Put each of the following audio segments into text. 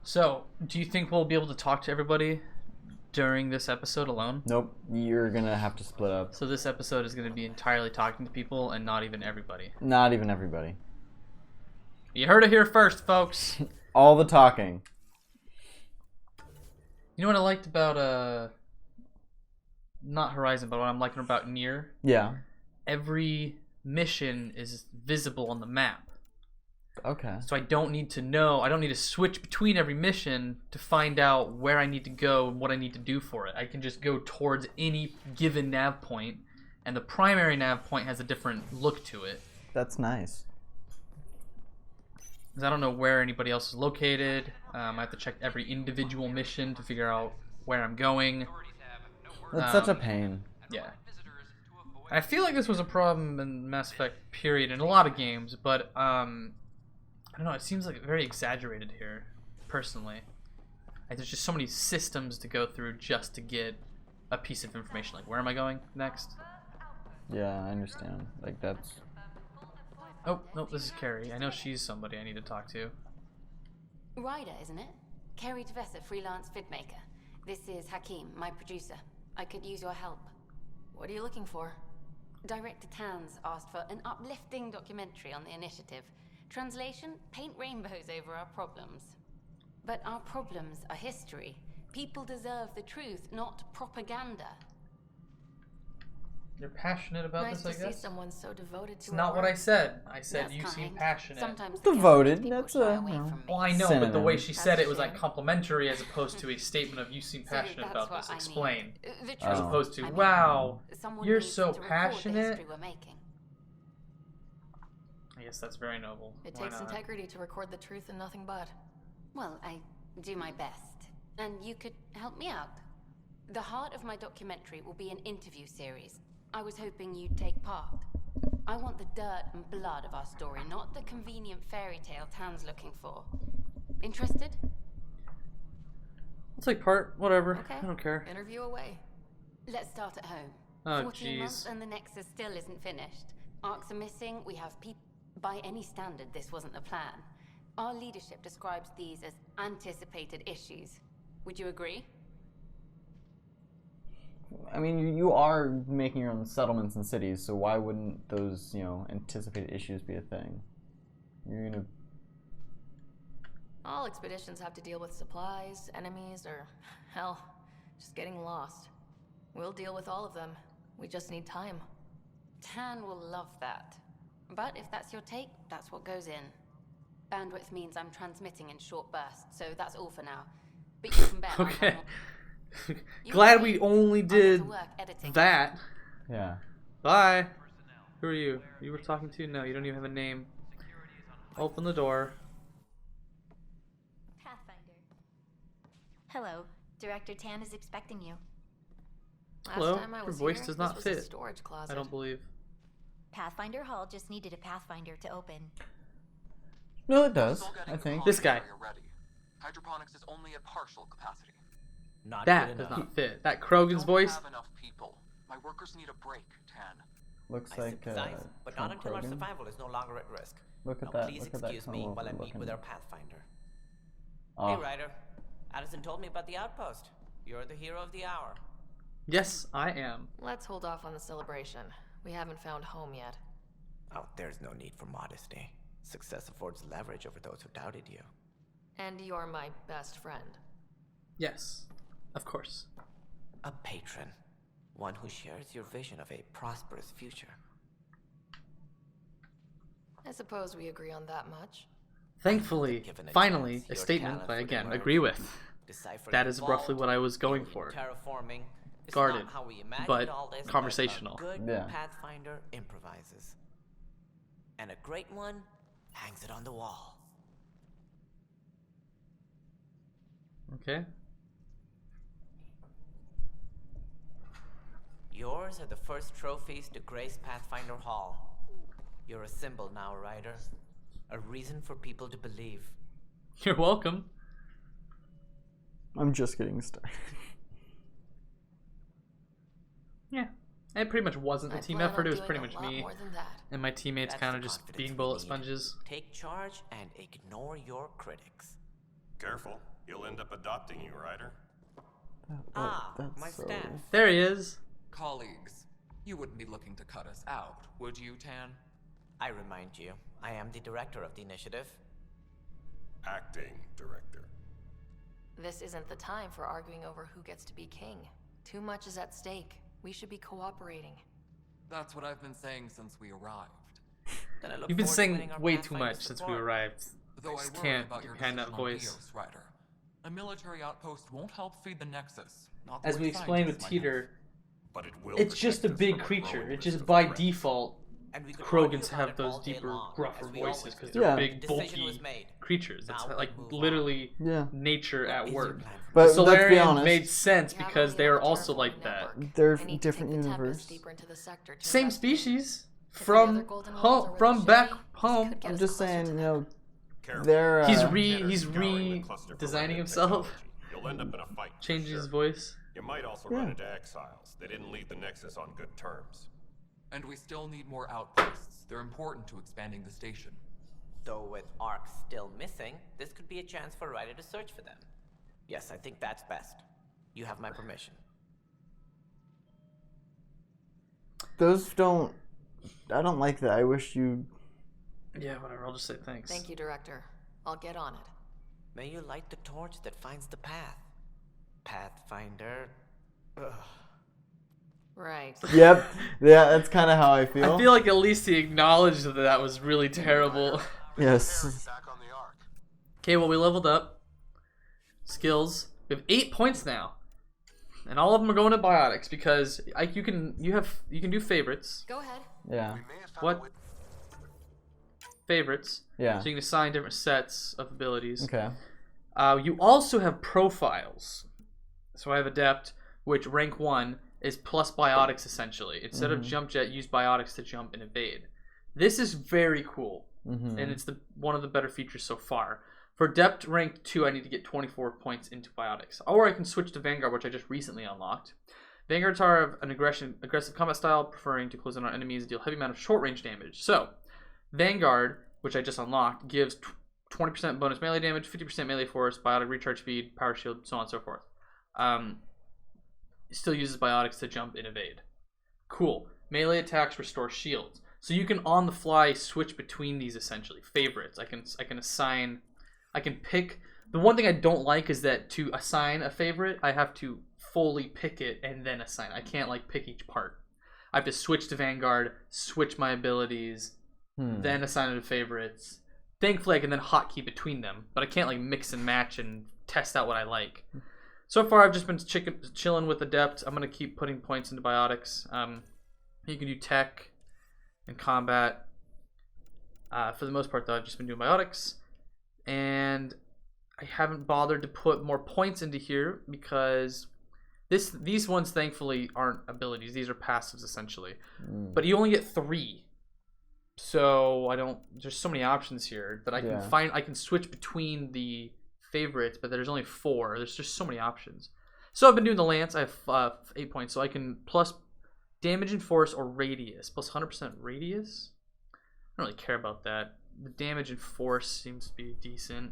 So, do you think we'll be able to talk to everybody during this episode alone? Nope, you're gonna have to split up. So this episode is going to be entirely talking to people and not even everybody. Not even everybody. You heard it here first, folks. All the talking. You know what I liked about, not Horizon, but what I'm liking about Nier? Yeah. Every mission is visible on the map. Okay. So I don't need to switch between every mission to find out where I need to go and what I need to do for it. I can just go towards any given nav point, and the primary nav point has a different look to it. That's nice. Because I don't know where anybody else is located. I have to check every individual mission to figure out where I'm going. That's such a pain. Yeah. I feel like this was a problem in Mass Effect, period, in a lot of games, but I don't know, it seems like very exaggerated here, personally. Like, there's just so many systems to go through just to get a piece of information. Like, where am I going next? Yeah, I understand. Like, that's... Oh, no, this is Carrie. I know she's somebody I need to talk to. Ryder, isn't it? Carrie Tavessa, freelance vidmaker. This is Hakeem, my producer. I could use your help. What are you looking for? Director Tans asked for an uplifting documentary on the initiative. Translation, paint rainbows over our problems. But our problems are history. People deserve the truth, not propaganda. You're passionate about Nice this, to I see guess? someone so devoted to It's not her what I work. said. I said That's you seem kind. passionate. Sometimes Devoted, the that's shy a- away no. from me. Well, I know, but the way she That's said a it was like shame. complimentary as opposed to a statement of you seem So passionate that's about what this. I Explain. need. The truth. As Oh. opposed to, I mean, wow, someone you're needs so to record the passionate. history we're making. I guess that's very noble. It Why takes not? integrity to record the truth and nothing but. Well, I do my best. And you could help me out. The heart of my documentary will be an interview series. I was hoping you'd take part. I want the dirt and blood of our story, not the convenient fairy tale Tan's looking for. Interested? I'll take part. Whatever. Okay. I don't care. Interview away. Let's start at home. Oh, 14 months jeez. and the Nexus still isn't finished. Arcs are missing, we have people... By any standard, this wasn't the plan. Our leadership describes these as anticipated issues. Would you agree? I mean, you are making your own settlements and cities, so why wouldn't those, anticipated issues be a thing? You're gonna... All expeditions have to deal with supplies, enemies, or, hell, just getting lost. We'll deal with all of them. We just need time. Tan will love that. But if that's your take, that's what goes in. Bandwidth means I'm transmitting in short bursts, so that's all for now. But you can bet I'll have Okay. more- You Glad can we see. only I'll get did to work editing. that. Yeah. Bye. Who are you? You were talking to? No, you don't even have a name. Open the door. Pathfinder. Hello. Director Tan is expecting you. Last Hello? time I Your was voice here, does not this was a fit. storage closet. I don't believe. Pathfinder Hall just needed a Pathfinder to open. No, it does, I think. This guy. Ready. Hydroponics is only at partial capacity. Not That good does enough. not fit. That Krogan's Don't voice. have enough people. My workers need a break, Tan. Looks I like, sympathize, but not Trump until our Krogan. survival is no longer at risk. Look at Now, that, please look at that excuse me Colonel while I meet looking. with our Pathfinder. Oh. Hey, Ryder. Addison told me about the outpost. You're the hero of the hour. Yes, I am. Let's hold off on the celebration. We haven't found home yet. Oh, there's no need for modesty. Success affords leverage over those who doubted you. And you're my best friend. Yes, of course. A patron. One who shares your vision of a prosperous future. I suppose we agree on that much. Thankfully, Given a finally, chance, a your statement talent that I, for the again, merge, agree with. Deciphering That the is roughly vault, what I was going alien for. Terraforming. It's Guarded, not how we imagined but all this, conversational. But a good Yeah. Pathfinder improvises. And a great one hangs it on the wall. Okay. Yours are the first trophies to grace Pathfinder Hall. You're a symbol now, Ryder. A reason for people to believe. You're welcome. I'm just getting started. Yeah. It pretty much wasn't a I team plan effort. on It was doing pretty a much lot me more than that. and my teammates That's kind of the just confidence being we bullet need. sponges. Take charge and ignore your critics. Careful. He'll end up adopting you, Ryder. That's My so... staff. There he is. Colleagues, you wouldn't be looking to cut us out, would you, Tan? I remind you, I am the director of the initiative. Acting director. This isn't the time for arguing over who gets to be king. Too much is at stake. We should be cooperating. That's what I've been saying since we arrived. Then I look You've been forward to saying winning our way too Pathfinder much since we support. arrived. Though I just worry can't about your behind that decision on voice. Eos, Ryder. A military outpost won't help feed the Nexus. Not the As way we explained with scientists might Teeter, But it will it's just a protect us big from a creatre. growing It's just list of by threats. default, And we could Krogans argue about have it those all day deeper, long, gruffer as we always voices because do. they're Yeah. big, Decision bulky was made. creatures. That's Now like we move on. literally Yeah. nature at What is your work. plan for But The let's be Solarians honest. made sense We have because only they are enough also terraforming like that. network. They're I need to different take the Tempest universe. deeper into the sector to Same investigate. species If the other from golden worlds are home, where from they should back be, this home. could get I'm us just closer saying, to you them. know, Careful. they're He's Tanner's scouring the re cluster for designing remnant himself. technology. You'll end up in a fight. for Changes his sure. voice. You might also Yeah. run into exiles. They didn't leave the Nexus on good terms. And we still need more outposts. They're important to expanding the station. Though with Ark still missing, this could be a chance for Ryder to search for them. Yes, I think that's best. You have my permission. those don't. I don't like that. I wish you. Yeah, whatever. I'll just say thanks. Thank you, Director. I'll get on it. May you light the torch that finds the path. Pathfinder. Ugh. Right. Yep. Yeah, that's kind of how I feel. I feel like at least he acknowledged that that was really terrible. Yes. Back on the Ark. Okay, well we leveled up. Skills. We have 8 points now, and all of them are going to biotics because you can do favorites. Go ahead. Yeah. What? Favorites. Yeah. So you can assign different sets of abilities. Okay. You also have profiles. So I have Adept, which rank 1 is plus biotics essentially. Instead of jump jet, use biotics to jump and evade. This is very cool, and it's one of the better features so far. For Adept rank 2, I need to get 24 points into biotics. Or I can switch to Vanguard, which I just recently unlocked. Vanguards are an aggressive combat style, preferring to close in on enemies and deal heavy amount of short-range damage. So, Vanguard, which I just unlocked, gives 20% bonus melee damage, 50% melee force, biotic recharge speed, power shield, so on and so forth. Still uses biotics to jump and evade. Cool. Melee attacks restore shields. So you can on the fly switch between these essentially. Favorites. I can assign. I can pick. The one thing I don't like is that to assign a favorite, I have to fully pick it and then assign. I can't like pick each part. I have to switch to Vanguard, switch my abilities, then assign it to favorites. Thankfully, I can then hotkey between them, but I can't like mix and match and test out what I like. So far, I've just been chilling with Adept. I'm gonna keep putting points into biotics. You can do tech and combat. For the most part, though, I've just been doing biotics, and I haven't bothered to put more points into here because these ones thankfully aren't abilities. These are passives essentially, but you only get 3. So there's so many options here that I can find. I can switch between the favorites, but there's only 4. There's just so many options. So I've been doing the Lance. I have 8 points, so I can plus damage and force or radius, plus 100% radius. I don't really care about that. The damage and force seems to be decent.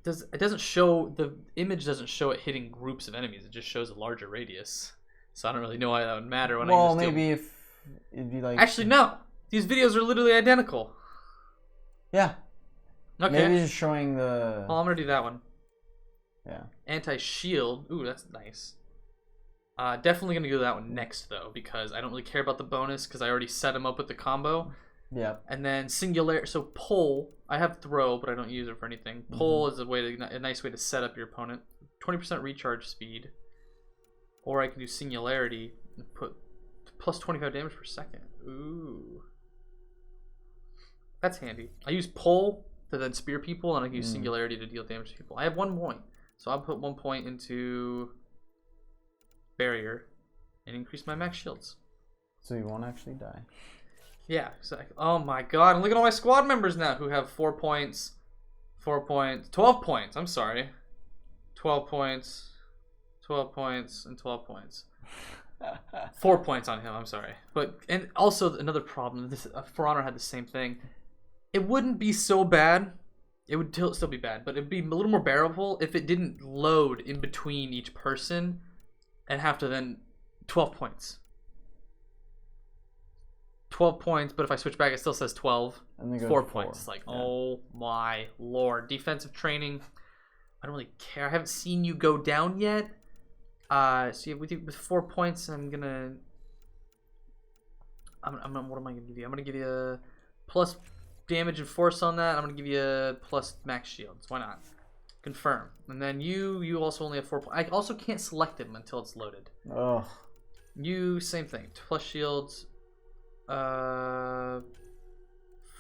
It doesn't show, the image doesn't show it hitting groups of enemies. It just shows a larger radius. So I don't really know why that would matter when I Well, just do. maybe if it'd be like. Actually, no. These videos are literally identical. Yeah. Okay. Maybe just showing the. Well, I'm gonna do that one. Yeah. Anti-shield. Ooh, that's nice. Definitely gonna do that one next though, because I don't really care about the bonus because I already set them up with the combo. Yep. And then singular. So pull. I have throw, but I don't use it for anything. Pull is a nice way to set up your opponent. 20% recharge speed. Or I can do singularity and put plus 25 damage per second. Ooh. That's handy. I use pull to then spear people, and I can use singularity to deal damage to people. I have 1 point. So I'll put 1 point into barrier and increase my max shields. So you won't actually die. Yeah, exactly. Oh my god, and look at all my squad members now who have 4 points, 4 points, 12 points, I'm sorry. 12 points, 12 points, and 12 points. 4 points on him, I'm sorry. And also another problem, For Honor had the same thing. It wouldn't be so bad It would still be bad, but it'd be a little more bearable if it didn't load in between each person and have to then 12 points. 12 points, but if I switch back, it still says 12. And then 4 points. It's like, oh my lord. Defensive training. I don't really care. I haven't seen you go down yet. So with 4 points, I'm gonna. What am I gonna give you? I'm gonna give you a plus damage and force on that. I'm gonna give you a plus max shields. Why not? Confirm. And then you also only have 4 points. I also can't select them until it's loaded. Ugh. You same thing. Plus shields.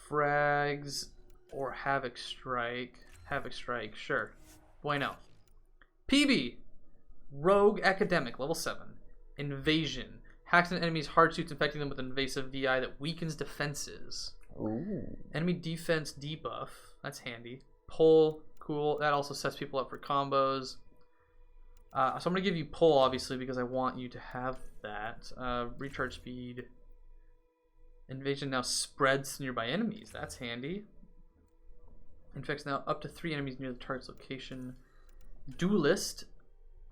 Frags or Havoc Strike. Havoc Strike, sure. Bueno. PB. Rogue Academic, level 7. Invasion. Hacks an enemy's hard suits, infecting them with an invasive VI that weakens defenses. Ooh. Enemy defense debuff. That's handy. Pull, cool. That also sets people up for combos. So I'm going to give you pull, obviously, because I want you to have that. Recharge speed. Invasion now spreads to nearby enemies. That's handy. Infects now up to 3 enemies near the target's location. Duelist.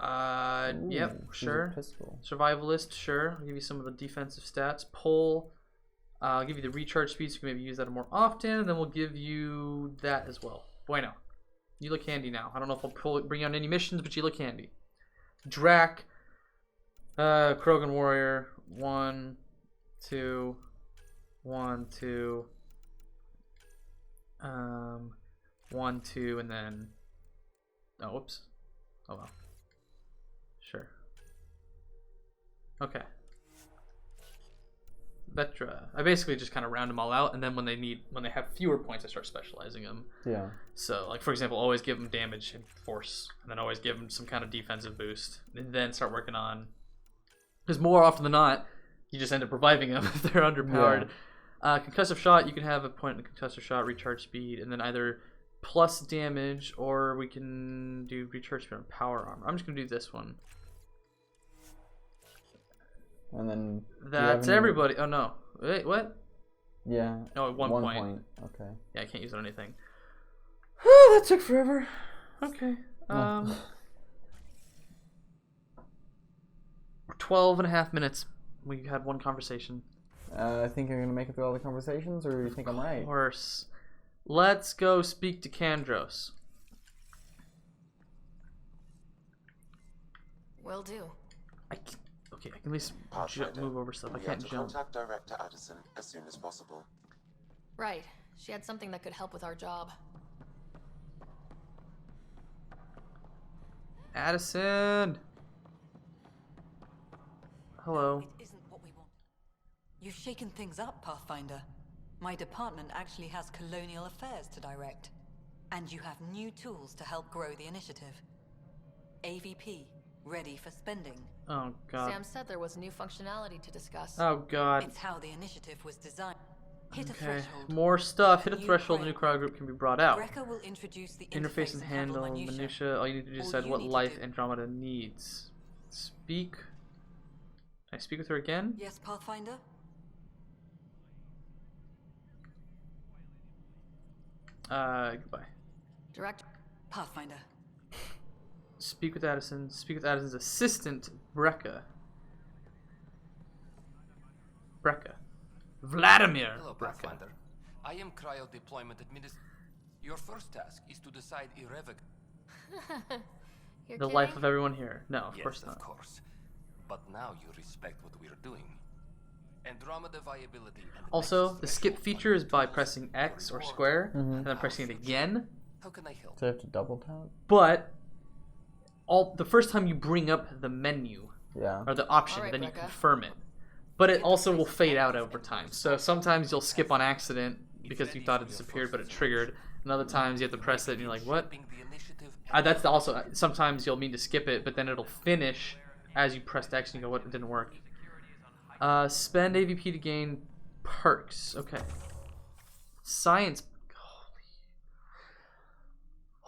Ooh, Yep, sure. Pistol. Survivalist, sure. I'll give you some of the defensive stats. Pull. I'll give you the recharge speed, so you can maybe use that more often. And then we'll give you that as well. Bueno. You look handy now. I don't know if I'll bring you on any missions, but you look handy. Drac. Krogan Warrior. 1, 2... 1, 2, 1, 2, and then, oh, whoops, oh well, sure, okay, Vetra, I basically just kind of round them all out, and then when they have fewer points, I start specializing them. Yeah. So, like, for example, always give them damage and force, and then always give them some kind of defensive boost, and then start working on, because more often than not, you just end up reviving them if they're underpowered. Yeah. Concussive shot, you can have a point in the concussive shot, recharge speed, and then either plus damage, or we can do recharge speed on power armor. I'm just going to do this one. And then... That's everybody. Oh, no. Wait, what? Yeah. No, at one point. Okay. Yeah, I can't use it on anything. Oh, that took forever. Okay. 12 and a half minutes. We had one conversation. I think you're gonna make it through all the conversations, or you think I'm right? Of course. Let's go speak to Kandros. Will do. I can at least move over stuff. I We can't have to jump. contact Director Addison as soon as possible. Right. She had something that could help with our job. Addison! Hello. It isn't what we want. You've shaken things up, Pathfinder. My department actually has colonial affairs to direct. And you have new tools to help grow the initiative. AVP, ready for spending. Oh god. Sam said there was new functionality to discuss. Oh god. It's how the initiative was designed. Hit a Okay. threshold. More stuff. Hit a New threshold, a cryo new crowd group can be brought out. Brekka will introduce the Interface and handle minutia. All you need to do is All decide you what need to life do- Andromeda needs. Speak. Can I speak with her again? Yes, Pathfinder? Goodbye. Director. Pathfinder. Speak with Addison. Speak with Addison's assistant, Brekka. Vladimir Hello, Brekka. Pathfinder. I am Cryo Deployment Administrator. Your first task is to decide irrevocably. You're The kidding? life of everyone here. No, of Yes, course not. of course. But now you respect what we're doing. Andromeda viability. And Also, nexus the skip threshold feature is by fundamentals pressing X or reward square, Mhm. and then pressing it again. How can I help? So I have to double tap? But the first time you bring up the menu Yeah. or the option, Alright, then you Brekka. confirm it. But it also will fade out over time. So sometimes you'll skip on accident because you thought it disappeared, but it triggered. And other times you have to press it, and you're like, "What?" Shaping the initiative That's also sometimes you'll mean to skip it, but then it'll finish as you pressed X, and you go, "What? It didn't work." Spend AVP to gain perks. Okay. Science.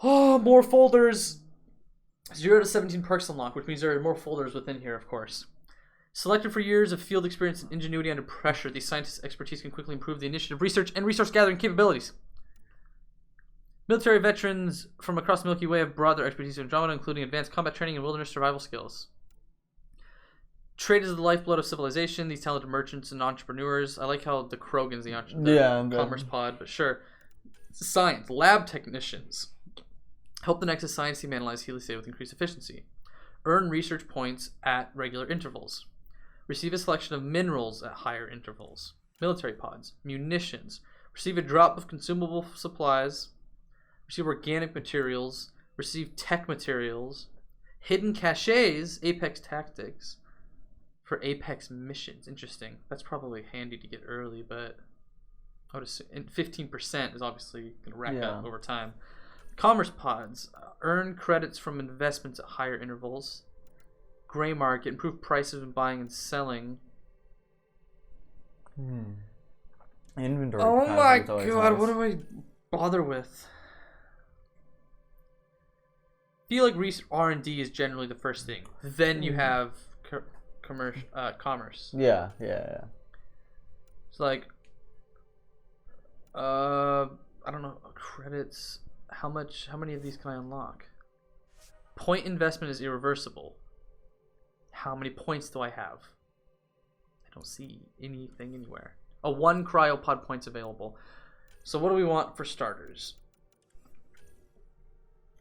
Oh, more folders. 0 to 17 perks unlocked, which means there are more folders within here, of course. Selected for years of field experience and ingenuity under pressure, these scientists' expertise can quickly improve the initiative, research, and resource gathering capabilities. Military veterans from across the Milky Way have brought their expertise to Andromeda, including advanced combat training and wilderness survival skills. Trade is the lifeblood of civilization. These talented merchants and entrepreneurs. I like how the Krogan's the commerce pod, but sure. Science. Lab technicians. Help the Nexus science team analyze heliostat with increased efficiency. Earn research points at regular intervals. Receive a selection of minerals at higher intervals. Military pods. Munitions. Receive a drop of consumable supplies. Receive organic materials. Receive tech materials. Hidden caches. Apex tactics. For Apex missions. Interesting. That's probably handy to get early, but I would assume 15% is obviously going to rack up over time. Commerce pods. Earn credits from investments at higher intervals. Gray market. Improve prices when buying and selling. Inventory. Oh my god, what do I bother with? Feel like R&D is generally the first thing. Then you have commerce. Yeah. It's like, I don't know, credits. How many of these can I unlock? Point investment is irreversible. How many points do I have? I don't see anything anywhere. A 1 cryopod points available. So what do we want for starters?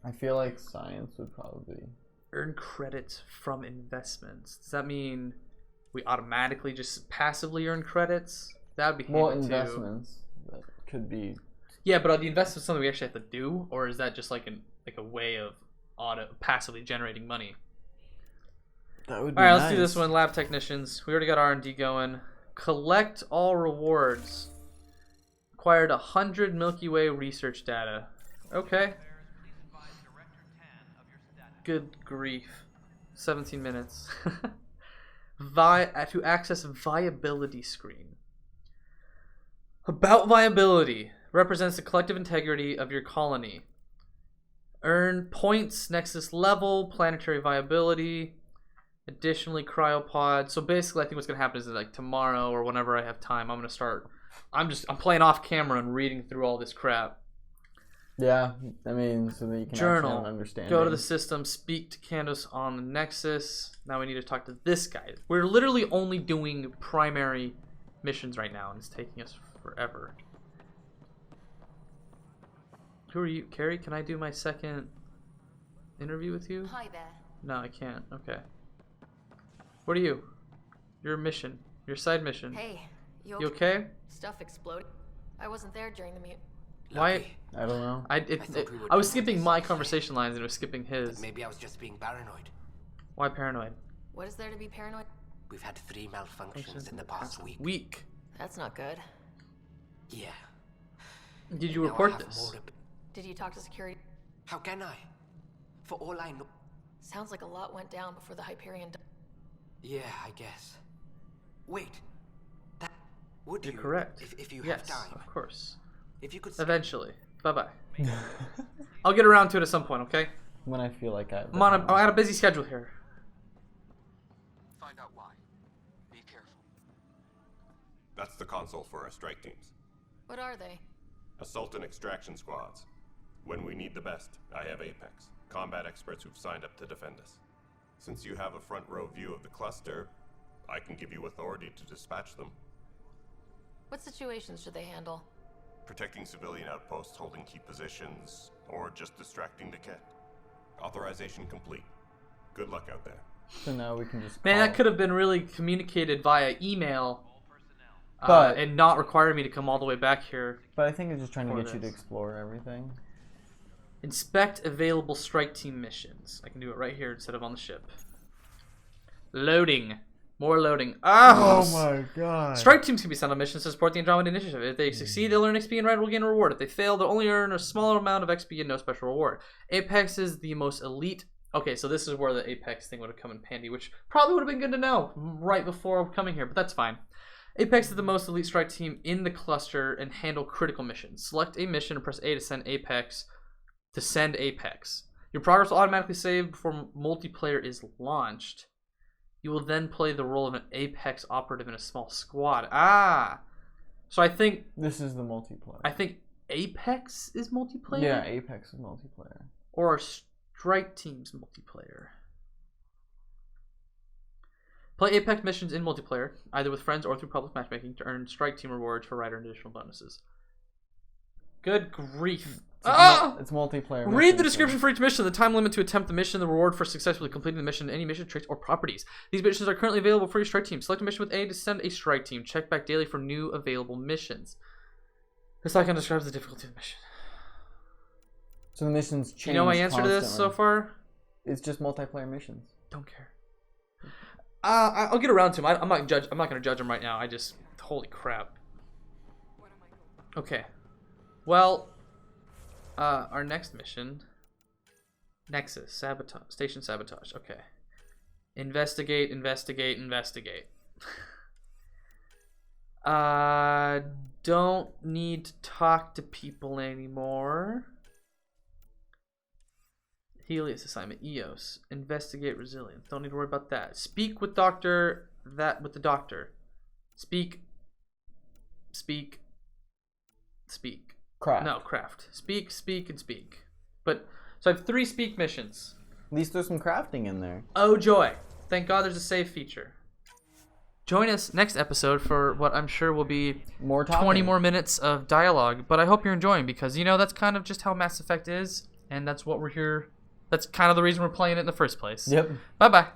I feel like science would probably earn credits from investments. Does that mean we automatically just passively earn credits? That would be handy investments. That could be. Yeah, but are the investments something we actually have to do, or is that just like a way of passively generating money? That would be All right, nice. let's do this one. Lab technicians. We already got R&D going. Collect all rewards. Acquired 100 Milky Way research data. Okay. Good grief. 17 minutes. To access viability screen. About viability. Represents the collective integrity of your colony. Earn points, Nexus level, planetary viability. Additionally, cryopod. So basically, I think what's gonna happen is that, like, tomorrow or whenever I have time, I'm gonna start. I'm playing off camera and reading through all this crap. Yeah, I mean, so that you can Journal. actually have an understanding. Go to the system. Speak to Candace on the Nexus. Now we need to talk to this guy. We're literally only doing primary missions right now, and it's taking us forever. Who are you, Carrie? Can I do my second interview with you? Hi there. No, I can't. Okay. What are you? Your mission. Your side mission. Hey, you okay? Stuff exploded. I wasn't there during the mute. Why? I don't know. I was skipping my conversation lines and it was skipping his. But maybe I was just being paranoid. Why paranoid? What is there to be paranoid? We've had 3 malfunctions in the past week. That's not good. Yeah. Did you report this? Did you talk to security? How can I? For all I know. Sounds like a lot went down before the Hyperion. Yeah, I guess. Wait. That would You're correct. If you yes, have time. Of course. If you could. Eventually. Bye-bye. I'll get around to it at some point, okay? When I feel like I. I got a busy schedule here. Find out why. Be careful. That's the console for our strike teams. What are they? Assault and extraction squads. When we need the best, I have Apex. Combat experts who've signed up to defend us. Since you have a front row view of the cluster, I can give you authority to dispatch them. What situations should they handle? Protecting civilian outposts, holding key positions, or just distracting the kit. Authorization complete. Good luck out there. So now we can just. Man, that could have been really communicated via email. But and not require me to come all the way back here. But I think it's just trying to get you to explore everything. Inspect available strike team missions. I can do it right here instead of on the ship. Loading. More loading. Oh my god. Strike teams can be sent on missions to support the Andromeda Initiative. If they succeed, they'll earn XP and will gain a reward. If they fail, they'll only earn a smaller amount of XP and no special reward. Apex is the most elite. Okay, so this is where the Apex thing would have come in handy, which probably would have been good to know right before coming here, but that's fine. Apex is the most elite strike team in the cluster and handle critical missions. Select a mission and press A to send Apex. Your progress will automatically save before multiplayer is launched. You will then play the role of an Apex operative in a small squad. So I think this is the multiplayer. I think Apex is multiplayer? Yeah, Apex is multiplayer. Or are strike teams multiplayer? Play Apex missions in multiplayer, either with friends or through public matchmaking, to earn strike team rewards for Ryder and additional bonuses. Good grief. It's multiplayer. Read the description for each mission, the time limit to attempt the mission, the reward for successfully completing the mission, any mission traits or properties. These missions are currently available for your strike team. Select a mission with A to send a strike team. Check back daily for new available missions. This icon describes the difficulty of the mission. So the missions change. You know my answer to this so far? It's just multiplayer missions. Don't care. I'll get around to him. I'm not going to judge him right now. Holy crap. Okay. Well, our next mission, Nexus sabotage, station sabotage. Okay. Investigate. Don't need to talk to people anymore. Helios assignment, EOS. Investigate resilience. Don't need to worry about that. Speak with with the doctor. Speak. Craft. No, craft. Speak. But, so I have 3 speak missions. At least there's some crafting in there. Oh joy. Thank God there's a save feature. Join us next episode for what I'm sure will be more 20 more minutes of dialogue. But I hope you're enjoying, because, that's kind of just how Mass Effect is. And that's what we're here. That's kind of the reason we're playing it in the first place. Yep. Bye-bye.